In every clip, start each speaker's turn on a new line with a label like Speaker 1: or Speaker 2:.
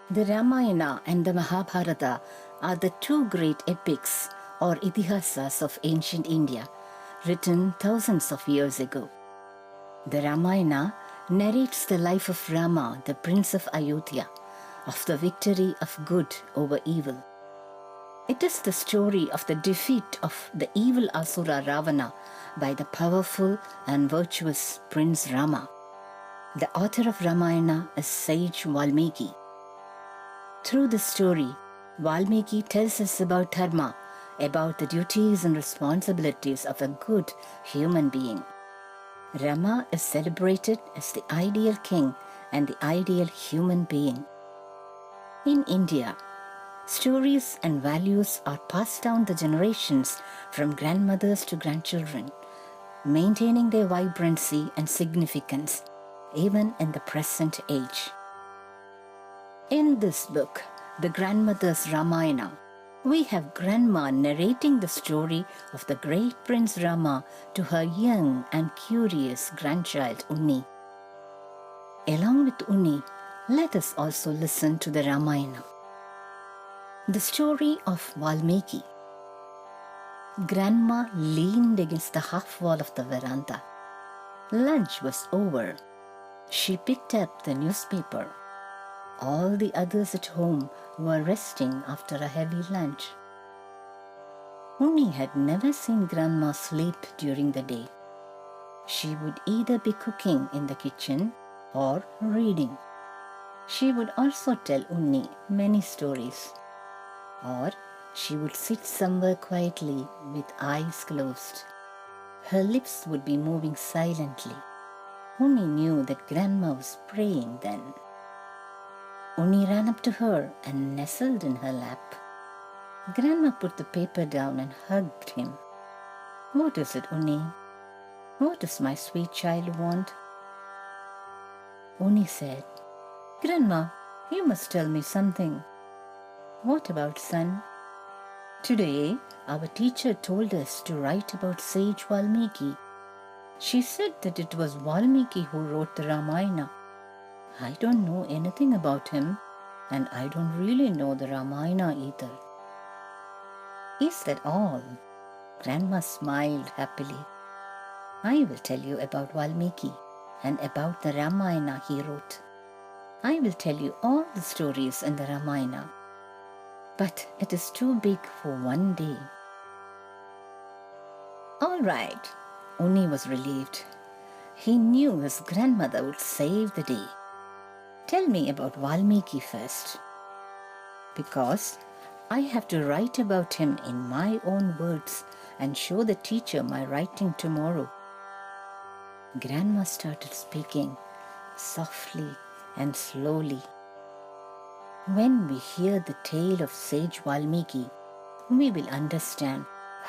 Speaker 1: The Ramayana and the Mahabharata are the two great epics or itihasas of ancient India, written thousands of years ago. The Ramayana narrates the life of Rama, the prince of Ayodhya, of the victory of good over evil. It is the story of the defeat of the evil Asura Ravana by the powerful and virtuous Prince Rama. The author of Ramayana is sage Valmiki. Through this story, Valmiki tells us about dharma, about the duties and responsibilities of a good human being. Rama is celebrated as the ideal king and the ideal human being. In India, stories and values are passed down the generations from grandmothers to grandchildren, maintaining their vibrancy and significance even in the present age. In this book, The Grandmother's Ramayana, we have Grandma narrating the story of the great Prince Rama to her young and curious grandchild Unni. Along with Unni, let us also listen to the Ramayana. The story of Valmiki. Grandma leaned against the half wall of the veranda. Lunch was over. She picked up the newspaper. All the others at home were resting after a heavy lunch. Unni had never seen Grandma sleep during the day. She would either be cooking in the kitchen or reading. She would also tell Unni many stories. Or she would sit somewhere quietly with eyes closed. Her lips would be moving silently. Unni knew that Grandma was praying then. Unni ran up to her and nestled in her lap. Grandma put the paper down and hugged him. "What is it, Unni? What does my sweet child want?" Unni said, "Grandma, you must tell me something." "What about, son?" "Today, our teacher told us to write about sage Valmiki. She said that it was Valmiki who wrote the Ramayana. I don't know anything about him, and I don't really know the Ramayana either." "Is that all?" Grandma smiled happily. "I will tell you about Valmiki and about the Ramayana he wrote. I will tell you all the stories in the Ramayana. But it is too big for one day." All right, Unni was relieved. He knew his grandmother would save the day. "Tell me about Valmiki first." "Because I have to write about him in my own words and show the teacher my writing tomorrow." Grandma started speaking softly and slowly. When we hear the tale of sage Valmiki, we will understand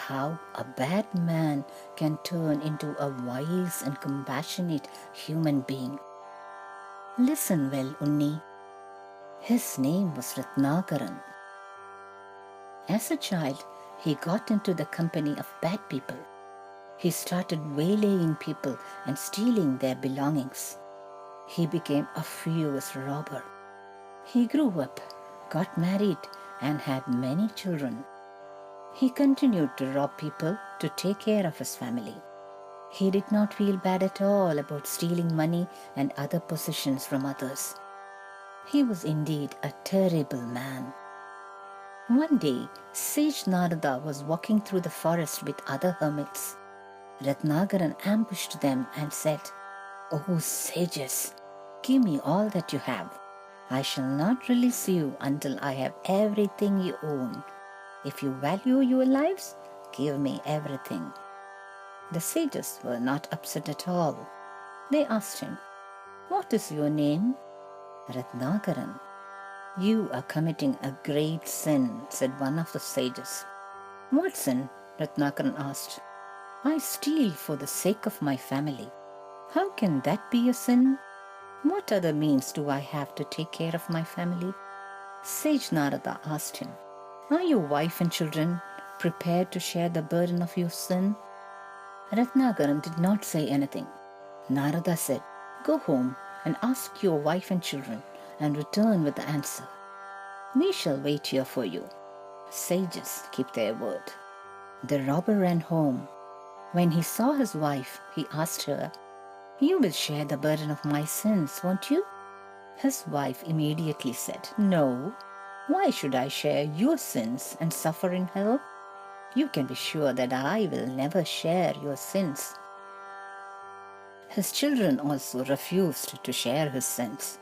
Speaker 1: how a bad man can turn into a wise and compassionate human being. Listen well, Unni. His name was Ratnakaran. As a child, he got into the company of bad people. He started waylaying people and stealing their belongings. He became a furious robber. He grew up, got married, and had many children. He continued to rob people to take care of his family. He did not feel bad at all about stealing money and other possessions from others. He was indeed a terrible man. One day, Sage Narada was walking through the forest with other hermits. Ratnakaran ambushed them and said, "Oh sages, give me all that you have. I shall not release you until I have everything you own. If you value your lives, give me everything." The sages were not upset at all. They asked him, "What is your name?" "Ratnakaran." "You are committing a great sin," said one of the sages. "What sin?" Ratnakaran asked. "I steal for the sake of my family. How can that be a sin? What other means do I have to take care of my family?" Sage Narada asked him, "Are your wife and children prepared to share the burden of your sin?" Ratnakaran did not say anything. Narada said, "Go home and ask your wife and children and return with the answer. We shall wait here for you. Sages keep their word. The robber ran home. When he saw his wife, he asked her, You will share the burden of my sins, won't you? His wife immediately said, No. Why should I share your sins and suffer in hell? You can be sure that I will never share your sins. His children also refused to share his sins.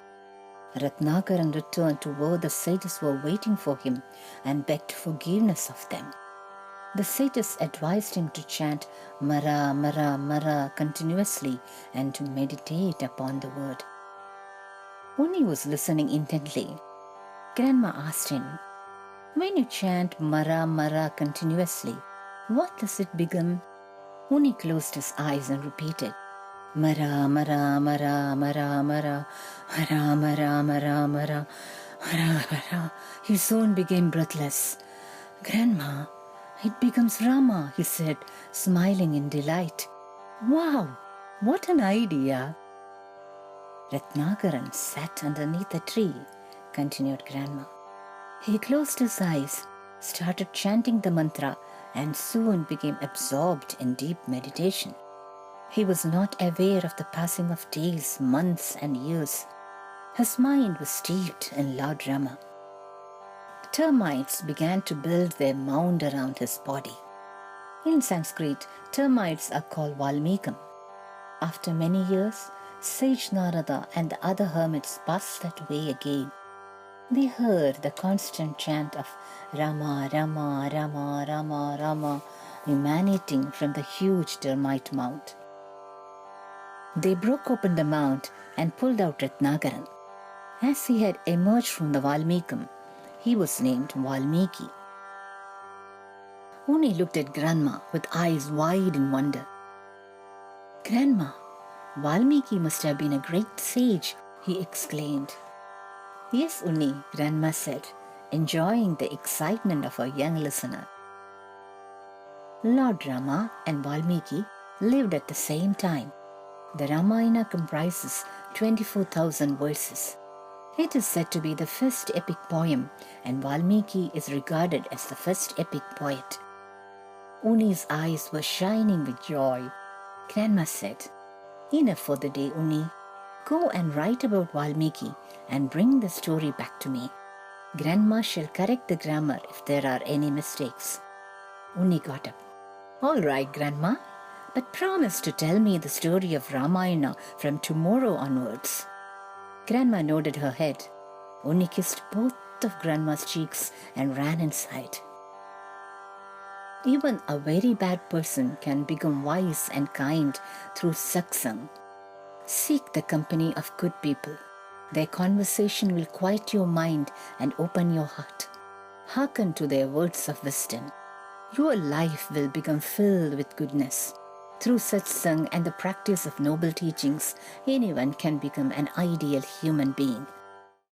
Speaker 1: Ratnakaran returned to where the sages were waiting for him and begged forgiveness of them. The sages advised him to chant Mara, Mara, Mara continuously and to meditate upon the word. Unni was listening intently. Grandma asked him, When you chant Mara, Mara continuously, what does it become? Unni closed his eyes and repeated, Mara, Mara, Mara, Mara, Mara, Mara, Mara, Mara, Mara, Mara, Mara. He soon became breathless. Grandma, it becomes Rama, he said, smiling in delight. Wow, what an idea! Ratnakaran sat underneath a tree, continued Grandma. He closed his eyes, started chanting the mantra, and soon became absorbed in deep meditation. He was not aware of the passing of days, months, and years. His mind was steeped in Lord Rama. Termites began to build their mound around his body. In Sanskrit, termites are called Valmikam. After many years, Sage Narada and the other hermits passed that way again. They heard the constant chant of Rama, Rama, Rama, Rama, Rama emanating from the huge termite mound. They broke open the mound and pulled out Ratnakaran. As he had emerged from the Valmikam, he was named Valmiki. Unni looked at Grandma with eyes wide in wonder. Grandma, Valmiki must have been a great sage, he exclaimed. Yes, Unni, Grandma said, enjoying the excitement of her young listener. Lord Rama and Valmiki lived at the same time. The Ramayana comprises 24,000 verses. It is said to be the first epic poem, and Valmiki is regarded as the first epic poet. Unni's eyes were shining with joy. Grandma said, Enough for the day, Unni. Go and write about Valmiki and bring the story back to me. Grandma shall correct the grammar if there are any mistakes. Unni got up. All right, Grandma, but promise to tell me the story of Ramayana from tomorrow onwards. Grandma nodded her head. Unni kissed both of Grandma's cheeks and ran inside. Even a very bad person can become wise and kind through satsang. Seek the company of good people. Their conversation will quiet your mind and open your heart. Hearken to their words of wisdom. Your life will become filled with goodness. Through satsang and the practice of noble teachings, anyone can become an ideal human being.